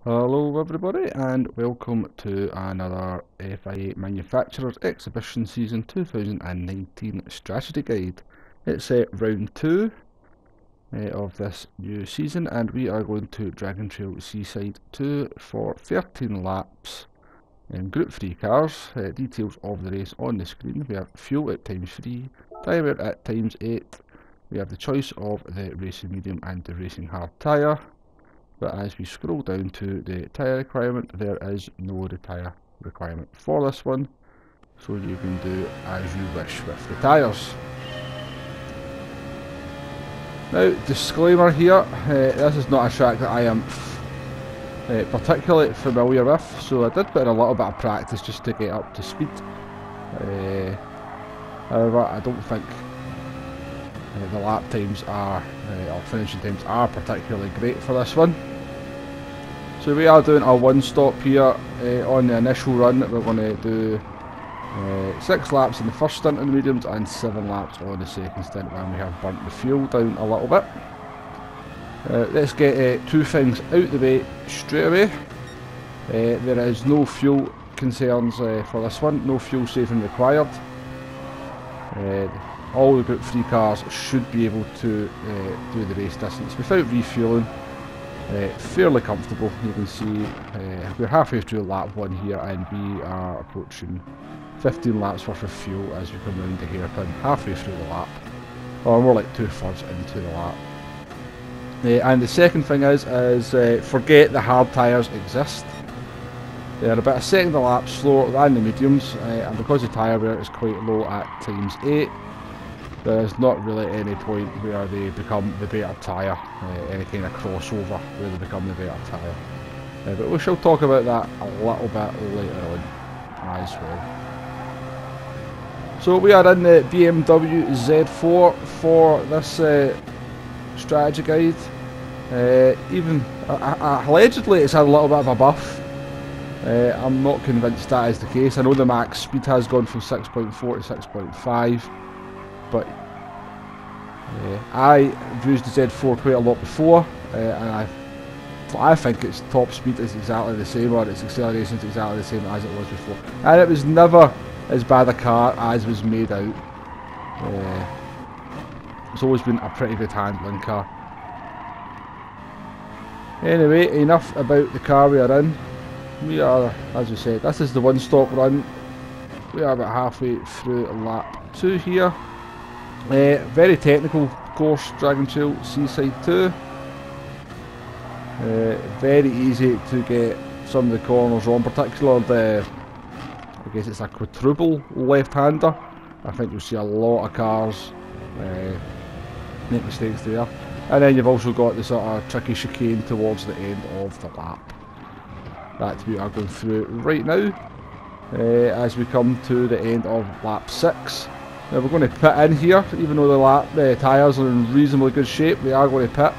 Hello everybody and welcome to another FIA Manufacturers Exhibition Season 2019 Strategy Guide. It's round 2 of this new season, and we are going to Dragon Trail Seaside 2 for 13 laps in Group 3 cars. Details of the race on the screen. We have fuel at times 3, timer at times 8. We have the choice of the racing medium and the racing hard tyre. But as we scroll down to the tyre requirement, there is no tyre requirement for this one, so you can do as you wish with the tyres. Now, disclaimer here, this is not a track that I am particularly familiar with, so I did put in a little bit of practice just to get up to speed. However, I don't think the lap times are, or finishing times are particularly great for this one. So we are doing a one stop here on the initial run. We're going to do 6 laps in the first stint in the mediums and 7 laps on the second stint when we have burnt the fuel down a little bit. Let's get 2 things out the way straight away. There is no fuel concerns for this one, no fuel saving required. All the Group 3 cars should be able to do the race distance without refueling. Fairly comfortable. You can see we're halfway through lap 1 here, and we are approaching 15 laps worth of fuel as we come round the hairpin, halfway through the lap, or more like 2/3 into the lap. And the second thing is forget the hard tyres exist. They're about a second a lap slower than the mediums, and because the tyre wear is quite low at times 8, there's not really any point where they become the better tyre, any kind of crossover where they become the better tyre. But we shall talk about that a little bit later on as well. So we are in the BMW Z4 for this strategy guide. Allegedly it's had a little bit of a buff. I'm not convinced that is the case. I know the max speed has gone from 6.4 to 6.5. But I've used the Z4 quite a lot before, and I think its top speed is exactly the same, or its acceleration is exactly the same as it was before. And it was never as bad a car as was made out. It's always been a pretty good handling car. Anyway, enough about the car we are in. We are, as we said, this is the one stop run. We are about halfway through lap 2 here. Very technical course, Dragon Trail Seaside 2. Very easy to get some of the corners wrong, particularly I guess it's a quadruple left-hander. I think you'll see a lot of cars make mistakes there. And then you've also got the sort of tricky chicane towards the end of the lap. That's what we are going through right now, as we come to the end of lap 6. Now we're going to pit in here, even though the tyres are in reasonably good shape. We are going to pit.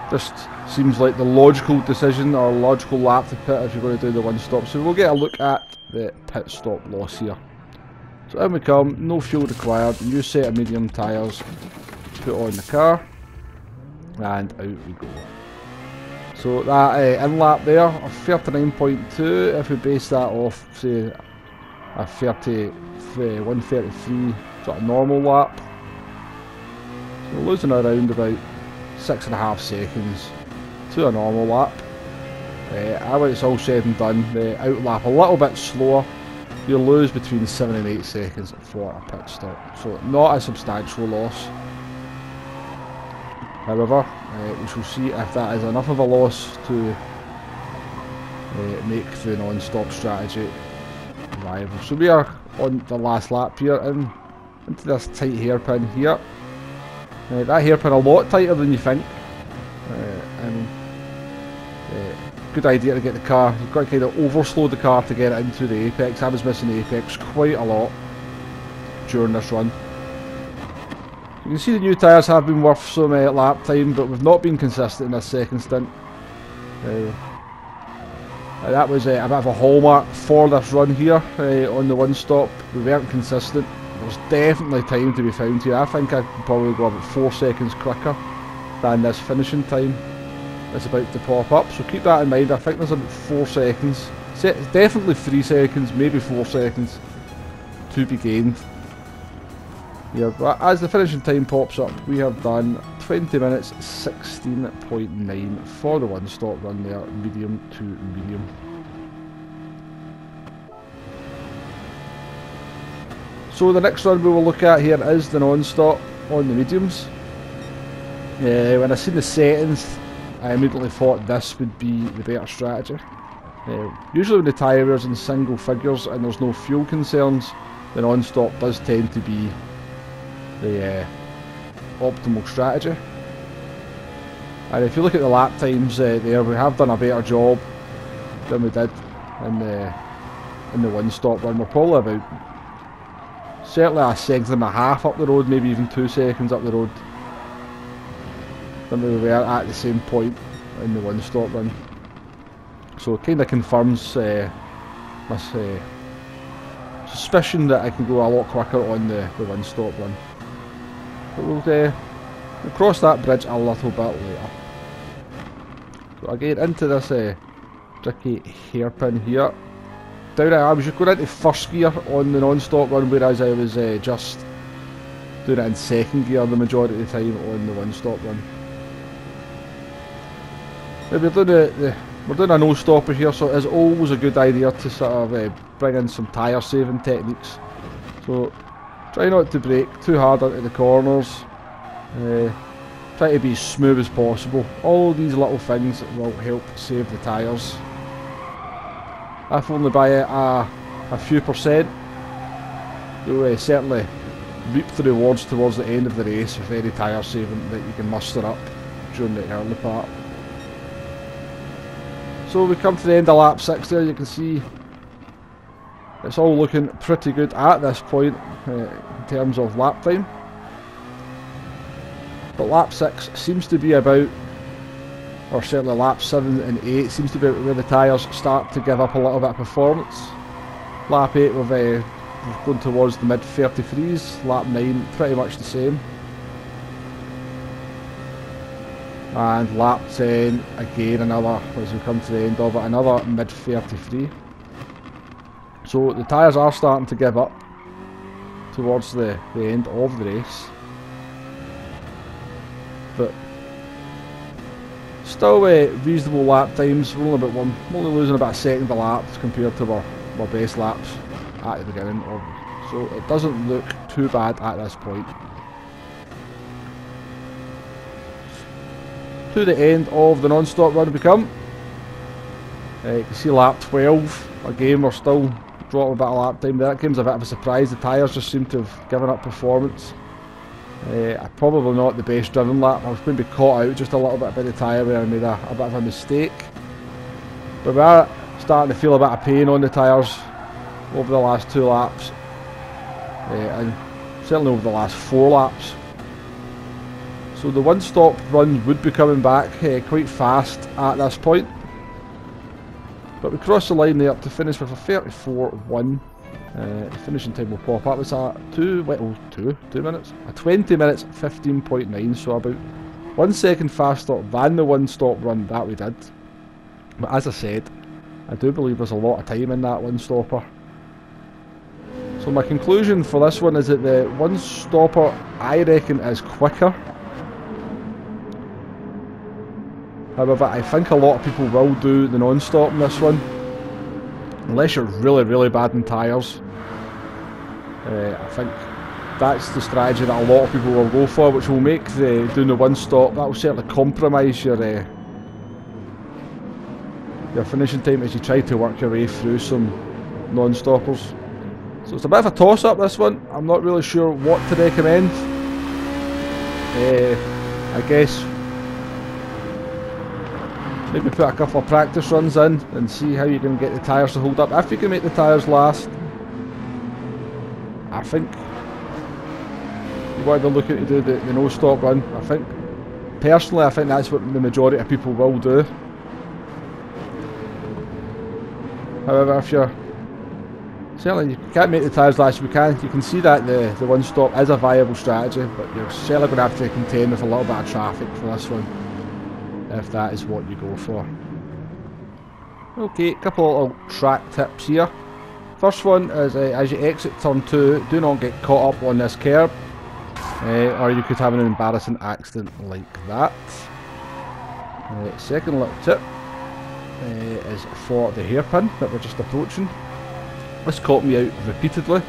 Just seems like the logical decision or logical lap to pit if you're going to do the one stop. So we'll get a look at the pit stop loss here. So in we come, no fuel required, new set of medium tyres put on the car, and out we go. So that in lap there, a 39.2, if we base that off, say, a 133 sort of normal lap. So we're losing around about 6.5 seconds to a normal lap. When it's all said and done, the out lap a little bit slower. You'll lose between 7 and 8 seconds for a pit stop. So not a substantial loss. However, we shall see if that is enough of a loss to make the non-stop strategy viable. So we are on the last lap here, into this tight hairpin here. That hairpin a lot tighter than you think. Good idea to get the car, you've got to kind of overslow the car to get it into the apex. I was missing the apex quite a lot during this run. You can see the new tyres have been worth some lap time, but we've not been consistent in this second stint. That was a bit of a hallmark for this run here on the one stop. We weren't consistent. There's definitely time to be found here. I think I could probably go about 4 seconds quicker than this finishing time that's about to pop up, so keep that in mind. I think there's about 4 seconds, definitely 3 seconds, maybe 4 seconds to be gained. Yeah, but as the finishing time pops up, we have done 20 minutes 16.9 for the one stop run there, medium to medium. So the next run we will look at here is the non-stop on the mediums. When I seen the settings, I immediately thought this would be the better strategy. Usually when the tyre wears in single figures and there's no fuel concerns, the non-stop does tend to be the optimal strategy. And if you look at the lap times there, we have done a better job than we did in the one stop run. We're probably about certainly a second and a half up the road, maybe even 2 seconds up the road than we were at the same point in the one stop run. So it kind of confirms my suspicion that I can go a lot quicker on the one stop run. But we'll cross that bridge a little bit later. So again, into this tricky hairpin here. I was just going into first gear on the non-stop run, whereas I was just doing it in second gear the majority of the time on the one-stop run. Now we're doing a no-stopper here, so it is always a good idea to sort of bring in some tyre saving techniques. So try not to brake too hard into the corners, try to be as smooth as possible. All these little things will help save the tyres. If only by a few percent, you'll certainly reap the rewards towards the end of the race with any tyre saving that you can muster up during the early part. So we come to the end of lap 6 there. You can see it's all looking pretty good at this point in terms of lap time. But lap 6 seems to be about, or certainly lap 7 and 8 seems to be where the tyres start to give up a little bit of performance. Lap 8 we're going towards the mid 33s, lap 9 pretty much the same. And lap 10 again, another, as we come to the end of it, another mid 33. So the tyres are starting to give up towards the end of the race. But still reasonable lap times. We're only losing about a second a lap compared to our best laps at the beginning of, so it doesn't look too bad at this point. To the end of the non-stop run we come. You can see lap 12. Again, we're still dropping a bit of lap time there. That game's a bit of a surprise. The tyres just seem to have given up performance. Probably not the best driven lap. I was going to be caught out just a little bit by the tyre where I made a bit of a mistake. But we are starting to feel a bit of pain on the tyres over the last 2 laps. And certainly over the last 4 laps. So the one stop run would be coming back quite fast at this point. But we cross the line there to finish with a 34.1. The finishing time will pop up. It's a 2 minutes? A 20 minutes 15.9, so about 1 second faster than the one stop run that we did. But as I said, I do believe there's a lot of time in that one stopper. So my conclusion for this one is that the one stopper, I reckon, is quicker. However, I think a lot of people will do the non-stop in this one, unless you're really bad in tyres. I think that's the strategy that a lot of people will go for, which will make doing the one stop, that will certainly compromise your finishing time as you try to work your way through some non-stoppers. So it's a bit of a toss-up, this one. I'm not really sure what to recommend. I guess maybe put a couple of practice runs in and see how you can get the tyres to hold up. If you can make the tyres last, I think you want to be looking to do the no-stop run. Personally, I think that's what the majority of people will do. However, if you're Certainly, you can't make the tyres last we can. You can see that the one stop is a viable strategy, but you're certainly going to have to contend with a little bit of traffic for this one, if that is what you go for. Okay, a couple of little track tips here. First one is as you exit turn 2, do not get caught up on this curb, or you could have an embarrassing accident like that. Second little tip is for the hairpin that we're just approaching. This caught me out repeatedly.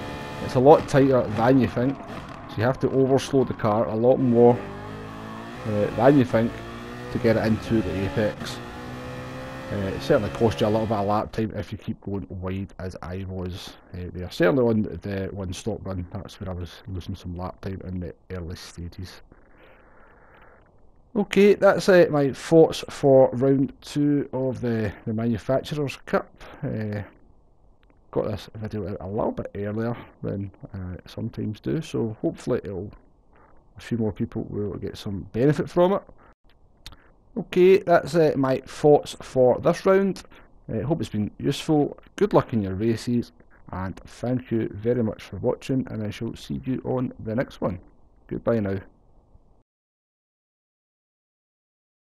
It's a lot tighter than you think, so you have to overslow the car a lot more than you think to get it into the apex. It certainly costs you a little bit of lap time if you keep going wide as I was there. Certainly on the one stop run, that's where I was losing some lap time in the early stages. Okay, that's my thoughts for round 2 of the Manufacturers Cup. Got this video out a little bit earlier than sometimes do, so hopefully a few more people will get some benefit from it. Okay, that's my thoughts for this round. Hope it's been useful. Good luck in your races, and thank you very much for watching, and I shall see you on the next one. Goodbye now.